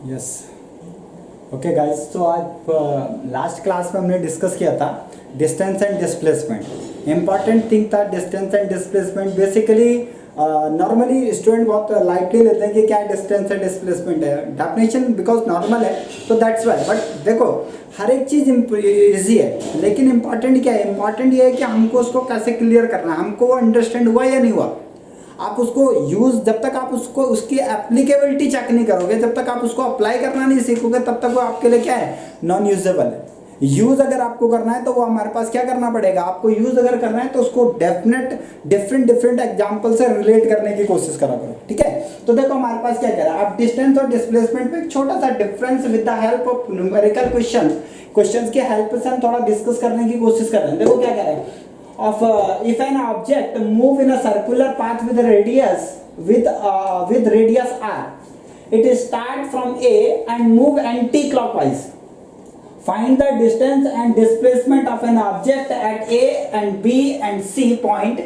Yes okay guys, तो आज last class में हमने डिस्कस किया था distance and displacement. Important thing था distance and displacement. Basically normally student बहुत लाइटली लेते हैं कि क्या डिस्टेंस एंड डिस्प्लेसमेंट है, डेफिनेशन बिकॉज नॉर्मल है तो दैट्स वाई। बट देखो हर एक चीज़ ईजी है, लेकिन इंपॉर्टेंट क्या है, इंपॉर्टेंट ये है कि हमको उसको कैसे क्लियर करना है, हमको वो अंडरस्टैंड हुआ या नहीं हुआ। आप उसको यूज, जब तक आप उसको उसकी एप्लीकेबिलिटी चेक नहीं करोगे, जब तक आप उसको अप्लाई करना नहीं सीखोगे, तब तक वो आपके लिए क्या है, नॉन यूजेबल है। यूज अगर आपको करना है तो वो हमारे पास क्या करना पड़ेगा, आपको यूज अगर करना है तो उसको डिफरेंट एग्जांपल से रिलेट करने की कोशिश करा करो, ठीक है। तो देखो हमारे पास क्या कह रहा है, आप डिस्टेंस और डिस्प्लेसमेंट में एक छोटा सा difference with the help of numerical questions के हेल्प से हम थोड़ा डिस्कस करने की कोशिश कर रहे हैं। देखो क्या कह रहा है, of if an object move in a circular path with radius r, it start from A and move anti-clockwise. Find the distance and displacement of an object at A and B and C point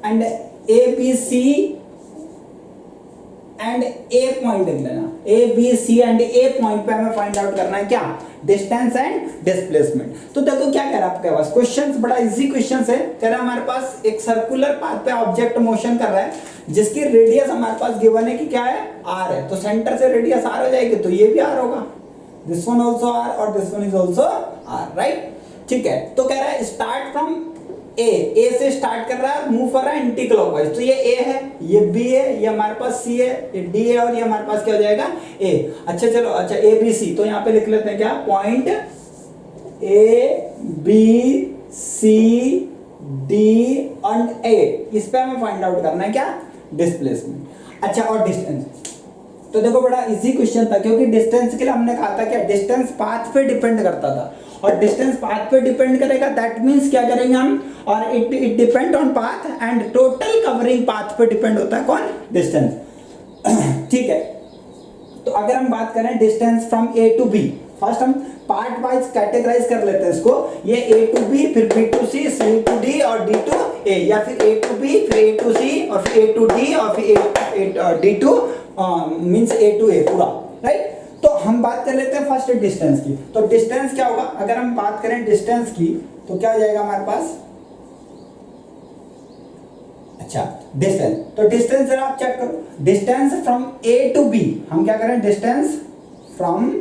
and A B C and A point लिख लेना, A B C and A point पे हमें find out करना है क्या, distance and displacement. तो देखो क्या कह रहा है आपके पास, क्वेश्चंस बड़ा इजी क्वेश्चंस है। कह रहा है हमारे पास एक सर्कुलर पाथ पे ऑब्जेक्ट मोशन कर रहा है जिसकी रेडियस हमारे पास गिवन है कि क्या है, आर है। तो सेंटर से रेडियस आर हो जाएगी तो ये भी आर होगा, दिस वन आल्सो आर और this one is also R, right. ठीक है, तो कह रहा है स्टार्ट फ्रॉम ए से स्टार्ट कर रहा है, मूव कर रहा है एंटी क्लॉकवाइज। तो ये ए है, ये बी है, ये हमारे पास सी है, ये डी है और ये हमारे पास क्या हो जाएगा, ए। अच्छा चलो, अच्छा ए बी सी, तो यहाँ पे लिख लेते हैं क्या, point A B C D and A, इस पे हमें फाइंड आउट करना है क्या, डिस्प्लेसमेंट। अच्छा और डिस्टेंस, तो देखो बड़ा इजी क्वेश्चन था क्योंकि डिस्टेंस के लिए हमने कहा था क्या, डिस्टेंस पाथ पे डिपेंड करता था और डिस्टेंस पाथ पे डिपेंड करेगा, दैट मींस क्या करेंगे हम, और it depend on path and total covering path पे डिपेंड होता है कौन, डिस्टेंस। ठीक है, तो अगर हम बात करें distance from A to B, first हम पार्ट वाइज कैटेगराइज कर लेते हैं इसको, ये ए टू बी, फिर B to C, C to D और डी टू ए, या फिर ए टू बी, फिर ए टू सी और फिर ए टू डी और फिर D to means A to A पूरा, राइट। तो हम बात कर लेते हैं फर्स्ट डिस्टेंस की। तो डिस्टेंस क्या होगा, अगर हम बात करें डिस्टेंस की तो क्या हो जाएगा हमारे पास, अच्छा डिस्टेंस, तो डिस्टेंस जरा आप चेक करो, distance from A to B, हम क्या करें, distance from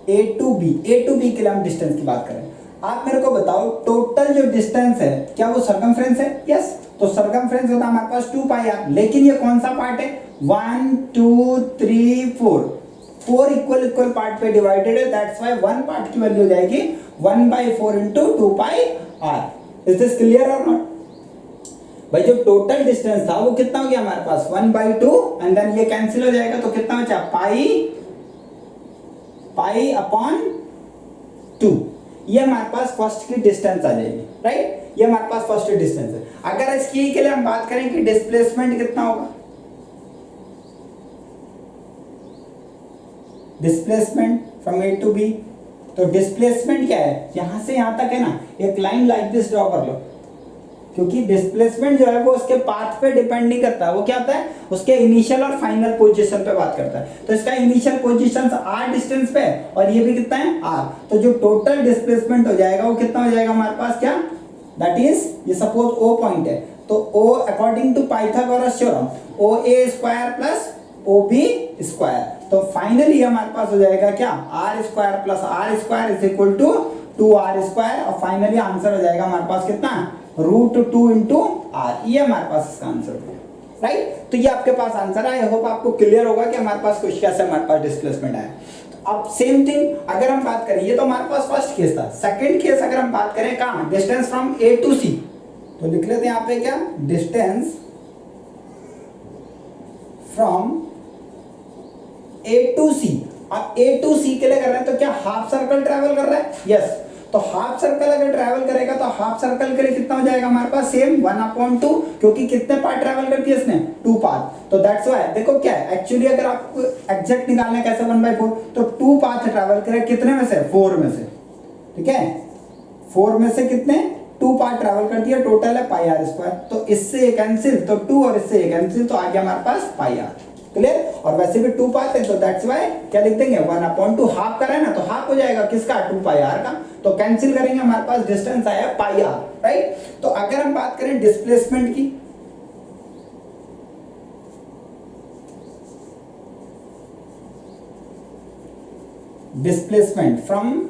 A to B, A to B के लिए हम डिस्टेंस की बात करें। आप मेरे को बताओ टोटल जो डिस्टेंस है क्या वो सर्कमफ्रेंस है, यस। तो सर्कमफ्रेंस होता है हमारे पास 2 पाई आर, लेकिन ये कौन सा पार्ट है, 1 2 3 4 इक्वल पार्ट पे डिवाइडेड है, दैट्स व्हाई वन पार्ट की वैल्यू हो जाएगी 1/4 into 2 pi R. Is this clear or not. भाई जो टोटल डिस्टेंस था वो कितना हो गया हमारे पास, 1/2 एंड देन ये कैंसिल हो जाएगा तो कितना बचा, पाई अपॉन 2। ये हमारे पास फर्स्ट की डिस्टेंस आ जाएगी, राइट। ये हमारे पास फर्स्ट डिस्टेंस है। अगर इसकी के लिए हम बात करें कि डिस्प्लेसमेंट कितना होगा, displacement from A to B, तो डिस्प्लेसमेंट क्या है, यहां से यहां तक है ना, एक लाइन लाइक दिस ड्रॉ कर लो, क्योंकि डिस्प्लेसमेंट जो है वो उसके पाथ पे डिपेंड नहीं करता, वो क्या होता है, उसके इनिशियल और फाइनल पोजीशन पे बात करता है। तो इसका इनिशियल पोजीशन आर डिस्टेंस पे और ये भी कितना है, आर। तो जो टोटल डिस्प्लेसमेंट हो जाएगा वो कितना हो जाएगा हमारे पास, क्या, दैट इज, ये सपोज ओ पॉइंट है तो O according to Pythagoras theorem O A square plus O B square, तो फाइनली हमारे पास हो जाएगा क्या, R square plus R square is equal to 2r square, और फाइनली आंसर हो जाएगा हमारे पास कितना, √2 इंटू आर। ये हमारे पास इसका आंसर हो गया, राइट। तो ये आपके पास आंसर है। आई होप आपको क्लियर होगा कि हमारे पास कुछ कैसे हमारे पास डिस्प्लेसमेंट आया। अब सेम थिंग अगर हम बात करें, ये तो हमारे पास फर्स्ट केस था, सेकंड केस अगर हम बात करें कहां, डिस्टेंस फ्रॉम ए टू सी, तो लिख लेते हैं यहाँ पे क्या, डिस्टेंस फ्रॉम ए टू सी। अब ए टू सी के लिए कर रहे हैं तो क्या हाफ सर्कल ट्रैवल कर रहा है, यस। तो हाफ सर्कल अगर ट्रैवल करेगा तो हाफ सर्कल के लिए कितना हो जाएगा हमारे पास, सेम 1/2, क्योंकि कितने पार्ट ट्रैवल करती है इसने, 2 पार्ट। तो दैट्स व्हाई देखो क्या है, एक्चुअली अगर आपको एग्जैक्ट निकालना है कैसे 1/4, तो 2 पार्ट ट्रैवल करे कितने में से, 4 में से, ठीक है। 4 में से कितने, 2 पार्ट ट्रैवल करती है, टोटल है पाई आर स्क्वायर। तो इससे ये कैंसिल, तो 2 और इससे ये कैंसिल, तो आ गया हमारे पास पाई आर। क्लियर। और वैसे भी 2 पाथ है तो दैट्स वाई क्या लिख देंगे 1/2 हाफ करा है ना तो हाफ हो जाएगा किसका 2 पाई आर का, तो कैंसिल करेंगे हमारे पास डिस्टेंस आया पाई आर, राइट। तो अगर हम बात करें डिस्प्लेसमेंट की, डिस्प्लेसमेंट फ्रॉम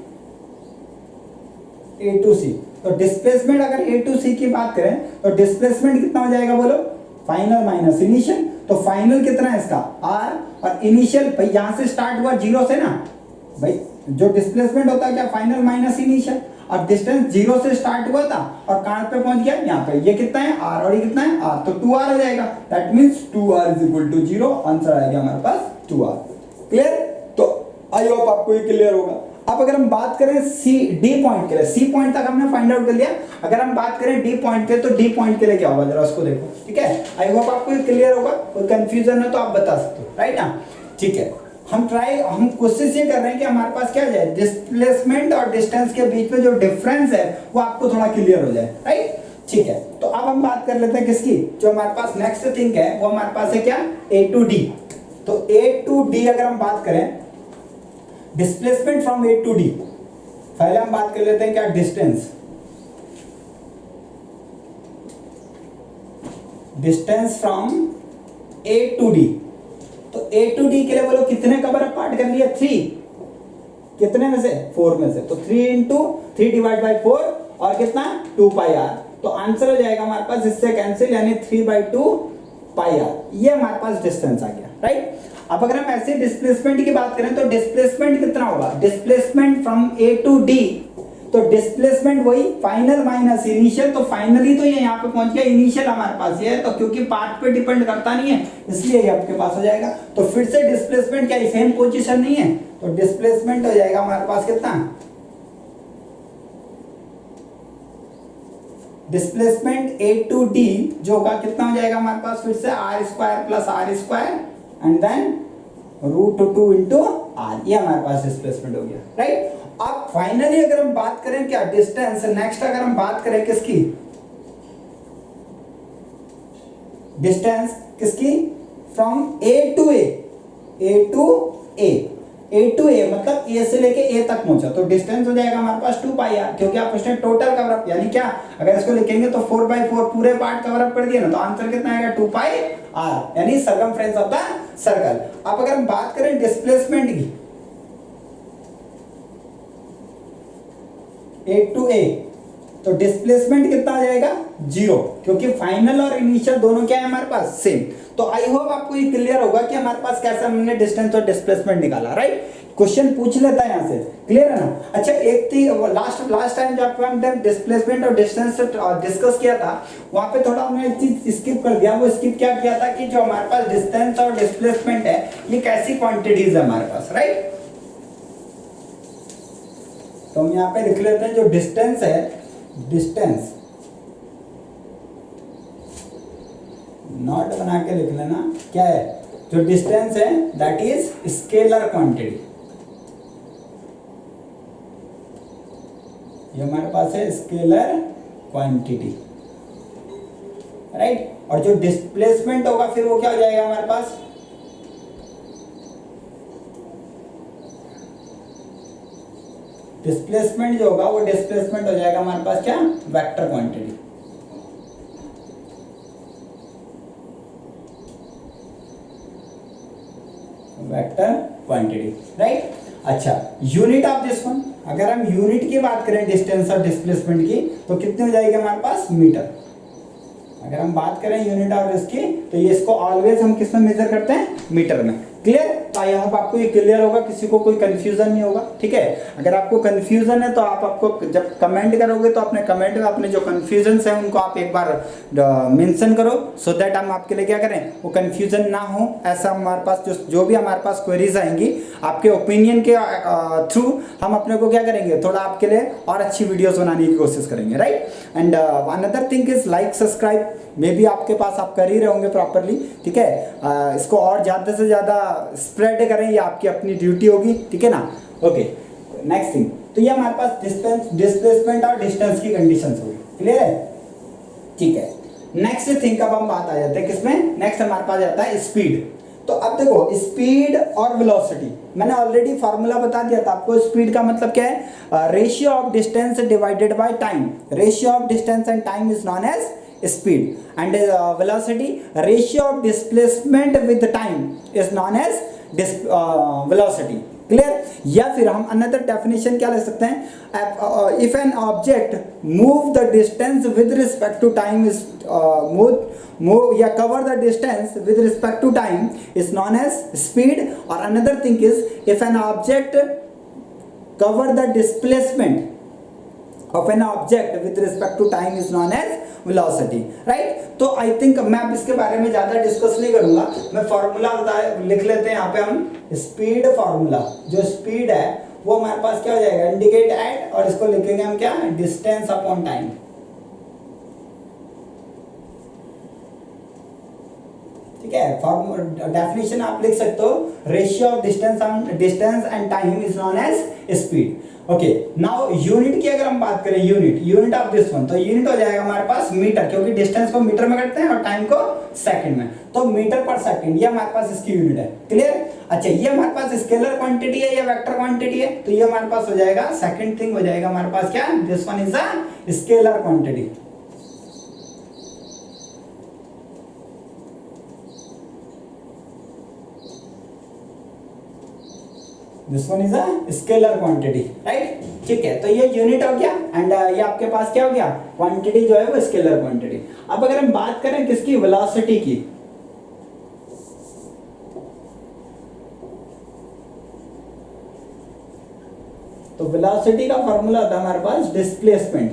ए टू सी, तो डिस्प्लेसमेंट अगर ए टू सी की बात करें तो डिस्प्लेसमेंट कितना हो जाएगा बोलो, फाइनल माइनस इनिशियल। तो फाइनल कितना है इसका आर, और इनिशियल भाई यहां से स्टार्ट हुआ 0 से ना, भाई जो डिस्प्लेसमेंट होता है क्या फाइनल माइनस इनिशियल। अब डिस्टेंस 0 से स्टार्ट हुआ था और कहां पे पहुंच गया यहाँ पे, ये कितना है आर और ये कितना है आर, तो 2r हो जाएगा। That means 2r is equal to 0, answer आएगा हमारे पास 2r। क्लियर। तो आई होप आपको ये क्लियर होगा। अब अगर हम बात करें सी डी पॉइंट के लिए, सी पॉइंट तक हमने फाइंड आउट कर लिया, अगर हम बात करें डी पॉइंट के तो डी पॉइंट के लिए क्या होगा जरा उसको देखो, ठीक है। आई होप आपको ये क्लियर होगा, कोई कंफ्यूजन है तो आप बता सकते हो, राइट ना। ठीक है, हम कोशिश ये कर रहे हैं कि हमारे पास क्या जाए, डिस्प्लेसमेंट और डिस्टेंस के बीच में जो डिफरेंस है वो आपको थोड़ा क्लियर हो जाए, राइट। ठीक है, तो अब हम बात कर लेते हैं किसकी, जो हमारे पास नेक्स्ट थिंग है वो हमारे पास है क्या ए टू डी। तो ए टू डी अगर हम बात करें displacement from A to D, पहले हम बात कर लेते हैं क्या distance, distance from A to D. तो ए टू डी के लिए बोलो कितने कवर पार्ट कर लिया 3, कितने में से 4 में से, तो 3 इंटू 3 डिवाइड बाई 4 और कितना 2 पाई आर, तो आंसर हो जाएगा हमारे पास इससे कैंसिल यानी 3/2 पाई आर, ये हमारे पास डिस्टेंस आ गया, राइट। अब अगर हम ऐसे डिस्प्लेसमेंट की बात करें तो डिस्प्लेसमेंट कितना होगा, displacement from A to D, तो डिस्प्लेसमेंट वही फाइनल माइनस इनिशियल, तो फाइनली तो ये यहाँ पे पहुंच गया, इनिशियल हमारे पास ये है, तो क्योंकि पार्ट पे डिपेंड करता नहीं है इसलिए ये आपके पास हो जाएगा। तो फिर से डिस्प्लेसमेंट क्या सेम पोजीशन नहीं है, तो डिस्प्लेसमेंट हो जाएगा हमारे पास कितना, डिस्प्लेसमेंट ए टू डी जो होगा कितना हो जाएगा हमारे पास फिर से r² plus r² and then √2 into R, ये हमारे पास डिस्प्लेसमेंट हो गया, राइट। अब फाइनली अगर हम बात करें क्या डिस्टेंस, नेक्स्ट अगर हम बात करें किसकी, डिस्टेंस किसकी from A to A, A to A, A to A मतलब ए से लेके ए तक पहुंचा, तो डिस्टेंस हो जाएगा हमारे पास 2 पाई आर, क्योंकि आप उसने टोटल कवर अप यानी क्या अगर इसको लिखेंगे तो 4/4 पूरे पार्ट कवर अप कर दिया ना, तो आंसर कितना आएगा 2 पाई आर यानी सर्कमफ्रेंस ऑफ द सर्कल। अब अगर हम बात करें डिस्प्लेसमेंट की ए टू ए, तो डिस्प्लेसमेंट कितना आ जाएगा 0, क्योंकि फाइनल और इनिशियल दोनों क्या है हमारे पास सेम। तो आई होप आपको ये क्लियर होगा कि हमारे पास कैसे हमने डिस्टेंस और डिस्प्लेसमेंट निकाला, राइट। क्वेश्चन पूछ लेता है यहाँ से, क्लियर है ना। अच्छा एक थी लास्ट टाइम जब हमने डिस्प्लेसमेंट और डिस्टेंस डिस्कस किया था वहां पे थोड़ा हमने एक चीज स्किप कर दिया, वो स्किप क्या किया था कि जो हमारे पास डिस्टेंस और डिस्प्लेसमेंट है ये कैसी क्वांटिटीज है हमारे पास, राइट। तो हम यहाँ पे लिख लेते हैं जो डिस्टेंस है, डिस्टेंस नॉट बना के लिख लेना, क्या है जो डिस्टेंस है दैट इज स्केलर क्वांटिटी, ये हमारे पास है स्केलर क्वांटिटी, राइट। और जो डिस्प्लेसमेंट होगा फिर वो क्या हो जाएगा हमारे पास, डिस्प्लेसमेंट जो होगा वो डिस्प्लेसमेंट हो जाएगा हमारे पास क्या vector quantity, vector quantity, right. अच्छा यूनिट ऑफ दिस वन, अगर हम यूनिट की बात करें डिस्टेंस और डिस्प्लेसमेंट की तो कितनी हो जाएगी हमारे पास मीटर। अगर हम बात करें यूनिट ऑफ इसकी तो ये इसको ऑलवेज हम किस में मेजर करते हैं मीटर में, क्लियर। तो आई होप आपको ये क्लियर होगा, किसी को कोई कंफ्यूजन नहीं होगा, ठीक है। अगर आपको कंफ्यूजन है तो आप आपको जब कमेंट करोगे तो अपने कमेंट में अपने जो कंफ्यूजन है उनको आप एक बार मेंशन करो, सो दैट हम आपके लिए क्या करें वो कंफ्यूजन ना हो। ऐसा हमारे पास जो भी हमारे पास क्वेरीज आएंगी आपके ओपिनियन के थ्रू हम अपने को क्या करेंगे थोड़ा आपके लिए और अच्छी वीडियोस बनाने की कोशिश करेंगे, right. And another thing is like subscribe, may be आपके पास आप कर ही रहे होंगे प्रॉपरली, ठीक है। इसको और ज़्यादा से ज़्यादा स्प्रेड करें, ये आपकी अपनी ड्यूटी होगी, ठीक है ना। ओके नेक्स्ट थिंग, तो ये हमारे पास डिस्प्लेसमेंट और डिस्टेंस की कंडीशंस होगी, क्लियर है, ठीक है। नेक्स्ट थिंग अब हम बात आ जाते हैं किसमें, नेक्स्ट हमारे पास आता है स्पीड। तो अब देखो स्पीड और वेलोसिटी, मैंने ऑलरेडी फार्मूला बता दिया था आपको। स्पीड का मतलब क्या है, ratio of distance divided by time. Ratio of distance and time is known as speed, and velocity ratio of displacement with time is known as velocity. Clear? या फिर हम अनदर डेफिनेशन क्या ले सकते हैं, if an object move the distance with respect to time is move या cover the distance with respect to time is known as speed, or another thing is if an object cover the displacement of an object with respect to time is known as velocity, right? तो I think मैं अब इसके बारे में ज्यादा discuss नहीं करूंगा, मैं फॉर्मूला लिख लेते हैं यहाँ पे हम। स्पीड फॉर्मूला, जो स्पीड है वो हमारे पास क्या हो जाएगा, इंडिकेट एट, और इसको लिखेंगे हम क्या, डिस्टेंस अपॉन टाइम। ठीक है, डेफिनेशन आप लिख सकते हो, ratio of distance and time is known as speed. Okay, now unit की अगर हम बात करें, यूनिट ऑफ दिस वन, तो यूनिट हो जाएगा हमारे पास मीटर, क्योंकि डिस्टेंस को मीटर में करते हैं और टाइम को सेकंड में, तो मीटर पर सेकंड, ये हमारे पास इसकी यूनिट है। क्लियर? अच्छा, ये हमारे पास स्केलर क्वांटिटी है या वेक्टर क्वांटिटी है, तो ये हमारे पास हो जाएगा सेकंड थिंग, हो जाएगा हमारे पास क्या, this one is a scalar quantity. This one is a scalar quantity, right? ठीक है, तो ये यूनिट हो गया, एंड ये आपके पास क्या हो गया, क्वांटिटी जो है वो स्केलर क्वांटिटी। अब अगर हम बात करें किसकी, वेलोसिटी की, तो वेलोसिटी का फॉर्मूला होता है हमारे पास डिस्प्लेसमेंट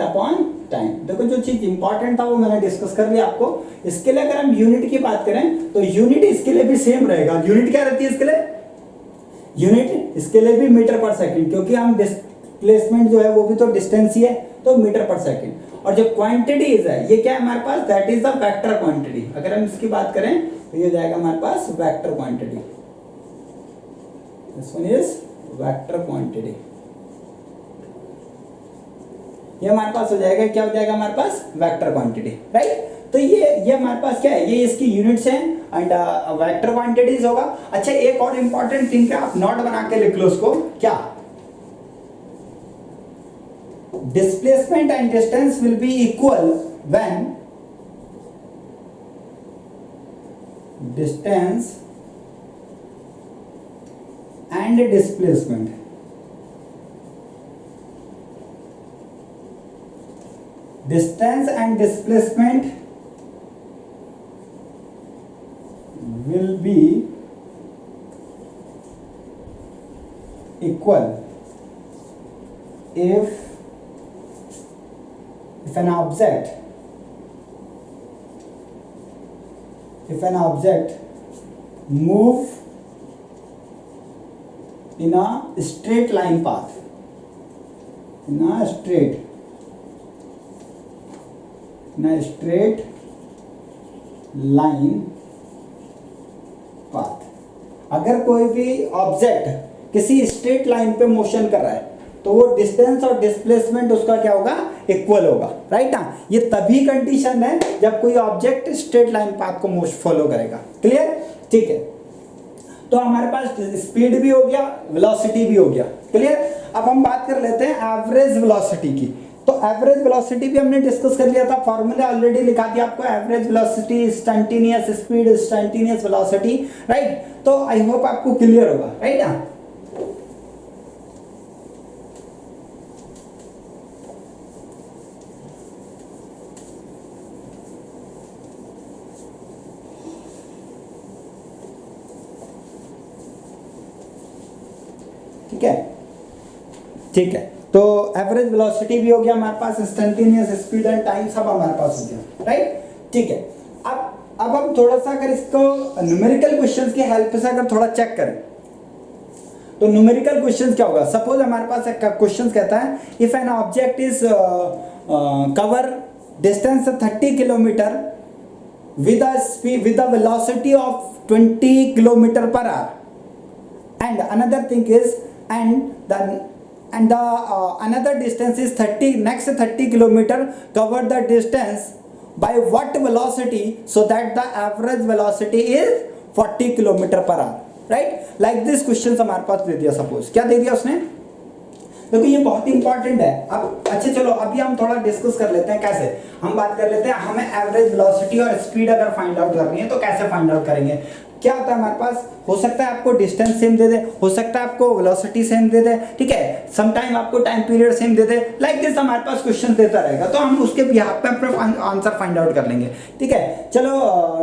अपॉन टाइम। देखो जो चीज इंपॉर्टेंट था वो मैंने डिस्कस कर लिया आपको। इसके लिए अगर हम यूनिट की बात करें तो यूनिट इसके लिए भी सेम रहेगा। यूनिट क्या रहती है इसके लिए, यूनिट इसके लिए भी मीटर पर सेकंड, क्योंकि हम डिस्प्लेसमेंट जो है वो भी तो डिस्टेंस ही है, तो मीटर पर सेकंड। और जो क्वांटिटीज है ये क्या है हमारे पास, that is the vector quantity. अगर हम इसकी बात करें तो ये जाएगा हमारे पास vector quantity. This one is vector quantity. ये हमारे पास हो जाएगा, क्या हो जाएगा हमारे पास, वेक्टर क्वांटिटी, राइट? तो ये हमारे पास क्या है, ये इसकी यूनिट्स हैं एंड वेक्टर क्वांटिटीज होगा। अच्छा, एक और इंपॉर्टेंट थिंग क्या, आप नोट बना के लिख लो उसको, क्या, displacement and distance will be equal when distance and displacement will be equal if an object move in a straight line path, in a straight line path. अगर कोई भी ऑब्जेक्ट किसी स्ट्रेट लाइन पे मोशन कर रहा है तो वो डिस्टेंस और डिस्प्लेसमेंट उसका क्या होगा, इक्वल होगा, राइट ना? ये तभी कंडीशन है जब कोई ऑब्जेक्ट स्ट्रेट लाइन पाथ को फॉलो करेगा। क्लियर? ठीक है, तो हमारे पास स्पीड भी हो गया, वेलोसिटी भी हो गया। क्लियर? अब हम बात कर लेते हैं एवरेज वेलोसिटी की। तो एवरेज वेलोसिटी भी हमने डिस्कस कर लिया था, फॉर्मूला ऑलरेडी लिखा दिया आपको, average velocity instantaneous speed instantaneous velocity, right? तो आई होप आपको क्लियर होगा, राइट ना? ठीक है, ठीक है, तो एवरेज वेलोसिटी भी हो गया हमारे पास, इंस्टैन्टेनियस स्पीड एंड टाइम सब हमारे पास हो गया, राइट? ठीक है, अब हम थोड़ा सा अगर इसको न्यूमेरिकल क्वेश्चंस की हेल्प से अगर थोड़ा चेक करें तो न्यूमेरिकल क्वेश्चंस क्या होगा। सपोज हमारे पास एक क्वेश्चन कहता है, if an object is cover distance 30 kilometre with a velocity of 20 kilometre per hour, and another thing is another distance is 30 kilometer, cover the distance by what velocity so that the average velocity is 40 kilometre per hour, right. Like this question हमारे पास दे दिया, suppose क्या दे दिया उसने, देखो ये बहुत important है। अब अच्छा चलो अभी हम थोड़ा डिस्कस कर लेते हैं कैसे, हम बात कर लेते हैं हमें एवरेज वेलोसिटी और स्पीड अगर फाइंड आउट करनी है तो कैसे फाइंड आउट करेंगे। क्या होता है हमारे पास, हो सकता है आपको डिस्टेंस सेम दे दे, हो सकता है आपको वेलोसिटी सेम दे दे, ठीक है, सम टाइम आपको time period same they they, like this हमारे पास क्वेश्चन देता रहेगा, तो हम उसके बिहाफ पे अपना आंसर फाइंड आउट कर लेंगे, ठीक है। चलो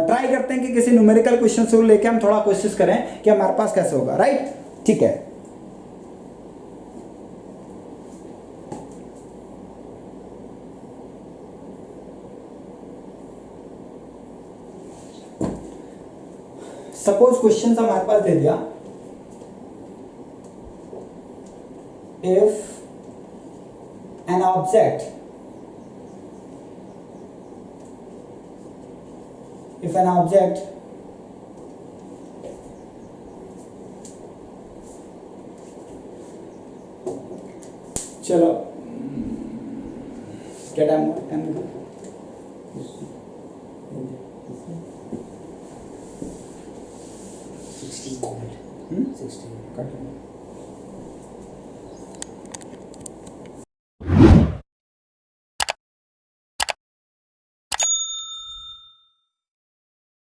ट्राई करते हैं कि किसी न्यूमेरिकल क्वेश्चन से लेके हम थोड़ा कोशिश करें कि हमारे पास कैसे होगा, राइट, ठीक है। सपोज क्वेश्चन हमारे पास दे दिया, इफ एन ऑब्जेक्ट चलो क्या टाइम